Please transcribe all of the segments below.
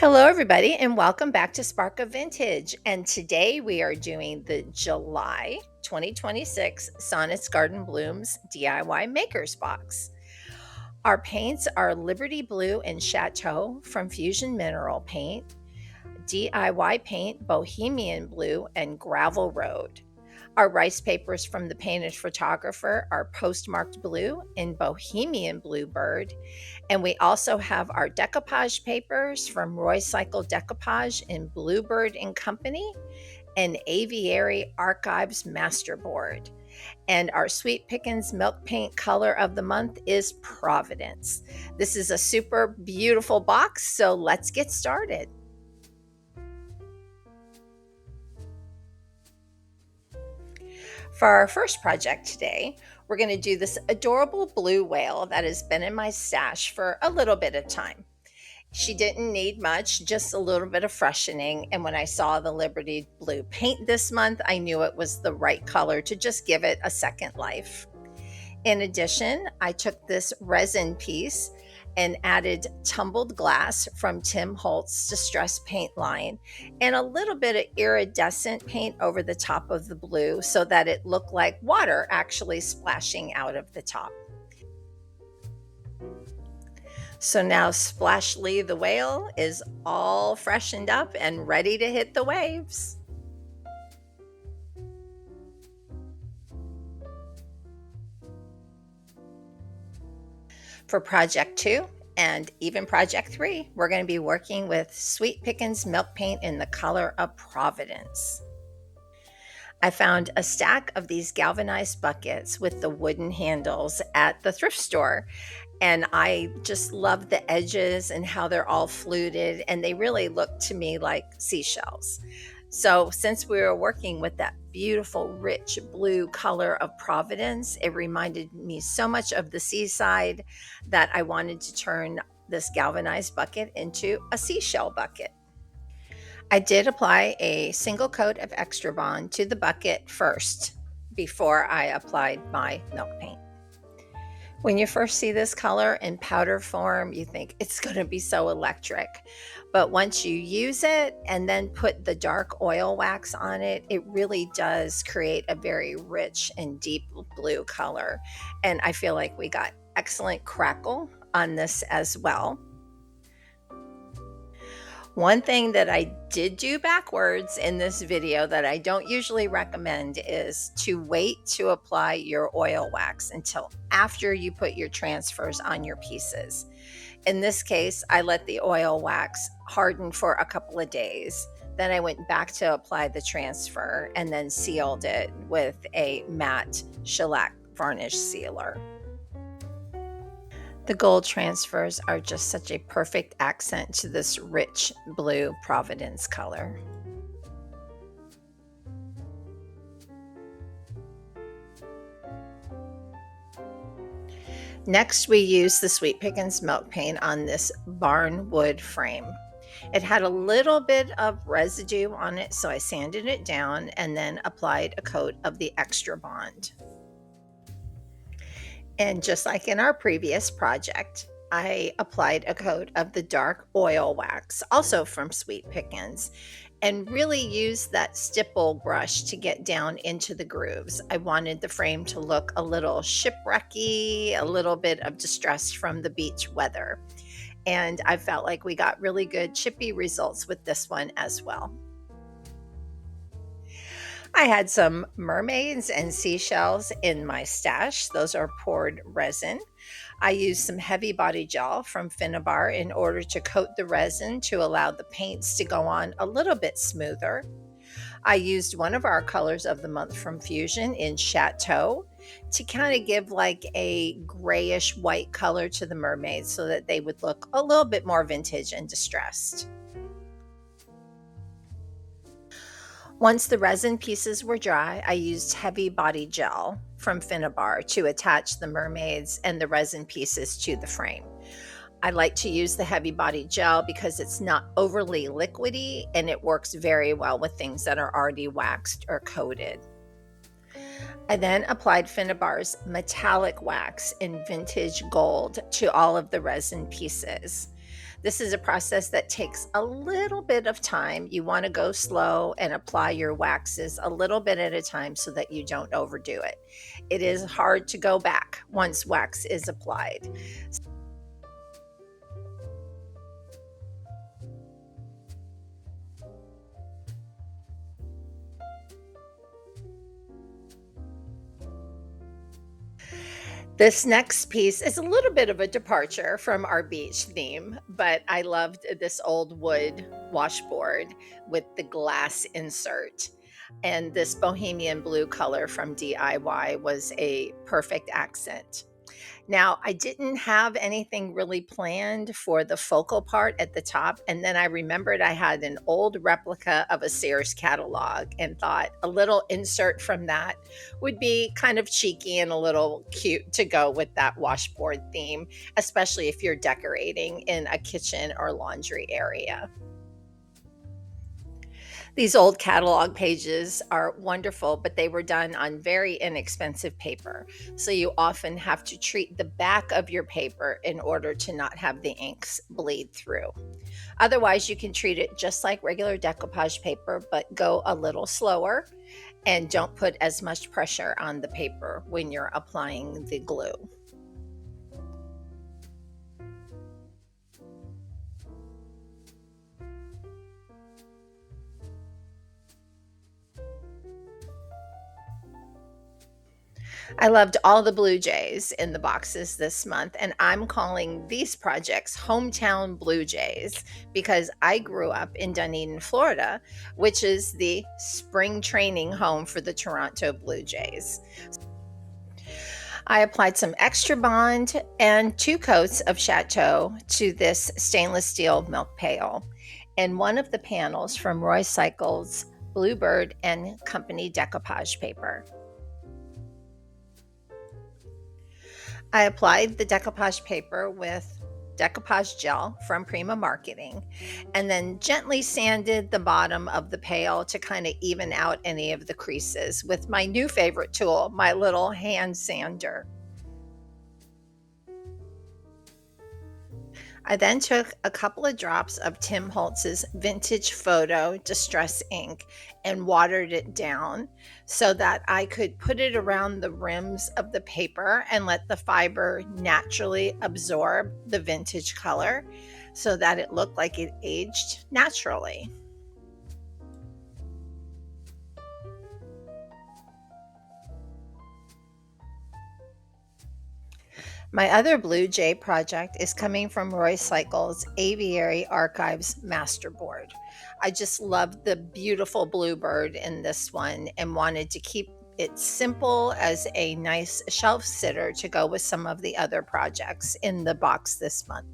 Hello, everybody, and welcome back to SparkofVintage. And today we are doing the July 2026 Sonnets Garden Blooms DIY Makers Box. Our paints are Liberty Blue and Chateau from Fusion Mineral Paint, DIY Paint Bohemian Blue, and Gravel Road. Our rice papers from the painted photographer are Postmarked Blue and Bohemian Bluebird. And we also have our decoupage papers from Roy Cycle Decoupage in Bluebird and Company and Aviary Archives Masterboard. And our Sweet Pickins Milk Paint color of the month is Providence. This is a super beautiful box, so let's get started. For our first project today, we're going to do this adorable blue whale that has been in my stash for a little bit of time. She didn't need much, just a little bit of freshening. And when I saw the Liberty Blue paint this month, I knew it was the right color to just give it a second life. In addition, I took this resin piece and added tumbled glass from Tim Holtz Distress Paint line and a little bit of iridescent paint over the top of the blue so that it looked like water actually splashing out of the top. So now Splash Lee the whale is all freshened up and ready to hit the waves. For project 2 and even project 3, we're going to be working with Sweet Pickins Milk Paint in the color of Providence. I found a stack of these galvanized buckets with the wooden handles at the thrift store, and I just love the edges and how they're all fluted, and they really look to me like seashells. So since we were working with that beautiful, rich blue color of Providence, it reminded me so much of the Seaside that I wanted to turn this galvanized bucket into a seashell bucket. I did apply a single coat of Extra Bond to the bucket first before I applied my milk paint. When you first see this color in powder form, you think it's going to be so electric. But once you use it and then put the dark oil wax on it, it really does create a very rich and deep blue color. And I feel like we got excellent crackle on this as well. One thing that I did do backwards in this video that I don't usually recommend is to wait to apply your oil wax until after you put your transfers on your pieces. In this case, I let the oil wax harden for a couple of days. Then I went back to apply the transfer and then sealed it with a matte shellac varnish sealer. The gold transfers are just such a perfect accent to this rich blue Providence color. Next, we use the Sweet Pickins Milk Paint on this barn wood frame. It had a little bit of residue on it, so I sanded it down and then applied a coat of the Extra Bond. And just like in our previous project, I applied a coat of the dark oil wax, also from Sweet Pickins, and really used that stipple brush to get down into the grooves. I wanted the frame to look a little shipwrecky, a little bit of distress from the beach weather. And I felt like we got really good chippy results with this one as well. I had some mermaids and seashells in my stash. Those are poured resin. I used some heavy body gel from Finnabar in order to coat the resin to allow the paints to go on a little bit smoother. I used one of our colors of the month from Fusion in Chateau to kind of give like a grayish white color to the mermaids so that they would look a little bit more vintage and distressed. Once the resin pieces were dry, I used heavy body gel from Finnabar to attach the mermaids and the resin pieces to the frame. I like to use the heavy body gel because it's not overly liquidy and it works very well with things that are already waxed or coated. I then applied Finnabar's metallic wax in vintage gold to all of the resin pieces. This is a process that takes a little bit of time. You want to go slow and apply your waxes a little bit at a time so that you don't overdo it. It is hard to go back once wax is applied. This next piece is a little bit of a departure from our beach theme, but I loved this old wood washboard with the glass insert. And this bohemian blue color from DIY was a perfect accent. Now, I didn't have anything really planned for the focal part at the top, and then I remembered I had an old replica of a Sears catalog and thought a little insert from that would be kind of cheeky and a little cute to go with that washboard theme, especially if you're decorating in a kitchen or laundry area. These old catalog pages are wonderful, but they were done on very inexpensive paper. So you often have to treat the back of your paper in order to not have the inks bleed through. Otherwise, you can treat it just like regular decoupage paper, but go a little slower and don't put as much pressure on the paper when you're applying the glue. I loved all the Blue Jays in the boxes this month, and I'm calling these projects Hometown Blue Jays because I grew up in Dunedin, Florida, which is the spring training home for the Toronto Blue Jays. I applied some extra bond and 2 coats of Chateau to this stainless steel milk pail and one of the panels from Roy Cycles Bluebird and Company decoupage paper. I applied the decoupage paper with decoupage gel from Prima Marketing and then gently sanded the bottom of the pail to kind of even out any of the creases with my new favorite tool, my little hand sander. I then took a couple of drops of Tim Holtz's Vintage Photo Distress ink and watered it down so that I could put it around the rims of the paper and let the fiber naturally absorb the vintage color so that it looked like it aged naturally. My other Blue Jay project is coming from Roy Cycles Aviary Archives Masterboard. I just loved the beautiful bluebird in this one and wanted to keep it simple as a nice shelf sitter to go with some of the other projects in the box this month.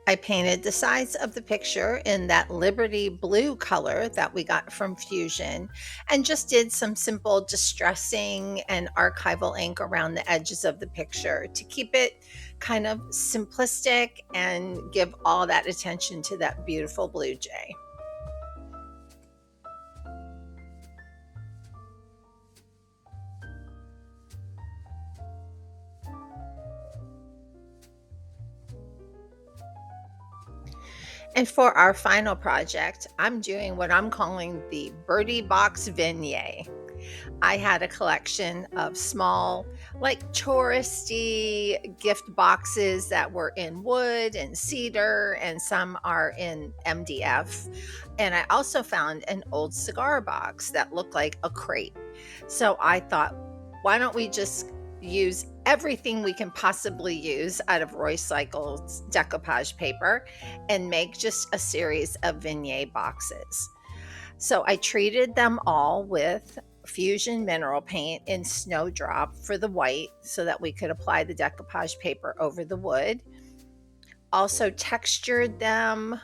I painted the sides of the picture in that Liberty blue color that we got from Fusion and just did some simple distressing and archival ink around the edges of the picture to keep it kind of simplistic and give all that attention to that beautiful blue jay. And for our final project, I'm doing what I'm calling the Birdie box vignette. I had a collection of small, like touristy gift boxes that were in wood and cedar, and some are in MDF. And I also found an old cigar box that looked like a crate. So I thought, why don't we just use everything we can possibly use out of Roy Cycles decoupage paper and make just a series of vignette boxes. So I treated them all with Fusion mineral paint in Snowdrop for the white so that we could apply the decoupage paper over the wood. Also textured them,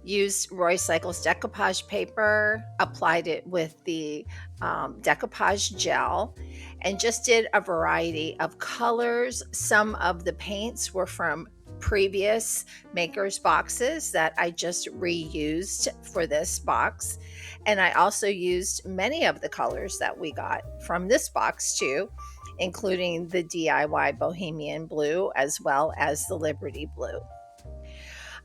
used Roy Cycles decoupage paper, applied it with the decoupage gel, and just did a variety of colors. Some of the paints were from previous makers boxes that I just reused for this box. And I also used many of the colors that we got from this box too, including the DIY Bohemian Blue as well as the Liberty Blue.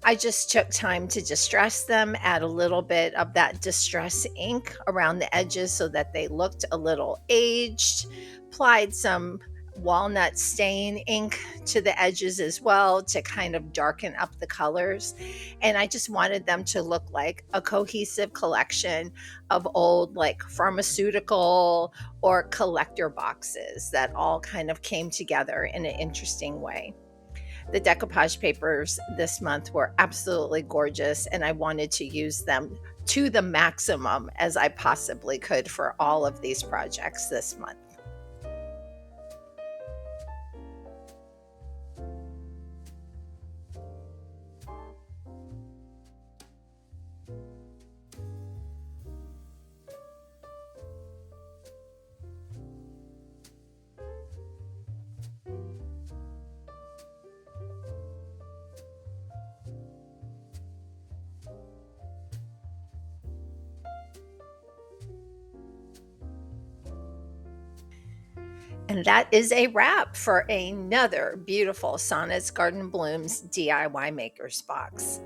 I just took time to distress them, add a little bit of that distress ink around the edges so that they looked a little aged, applied some walnut stain ink to the edges as well to kind of darken up the colors. And I just wanted them to look like a cohesive collection of old, like pharmaceutical or collector boxes that all kind of came together in an interesting way. The decoupage papers this month were absolutely gorgeous, and I wanted to use them to the maximum as I possibly could for all of these projects this month. And that is a wrap for another beautiful Sonnets Garden Blooms DIY Makers box.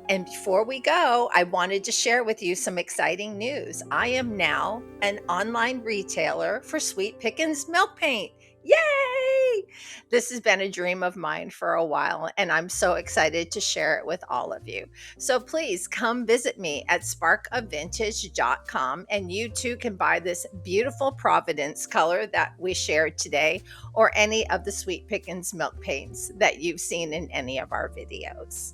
And before we go, I wanted to share with you some exciting news. I am now an online retailer for Sweet Pickens milk paint. Yay! This has been a dream of mine for a while, and I'm so excited to share it with all of you. So please come visit me at SparkofVintage.com, and you too can buy this beautiful Providence color that we shared today, or any of the Sweet Pickens milk paints that you've seen in any of our videos.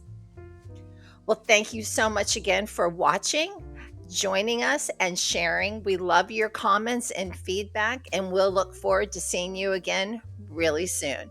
Well, thank you so much again for watching, joining us, and sharing. We love your comments and feedback, and we'll look forward to seeing you again really soon.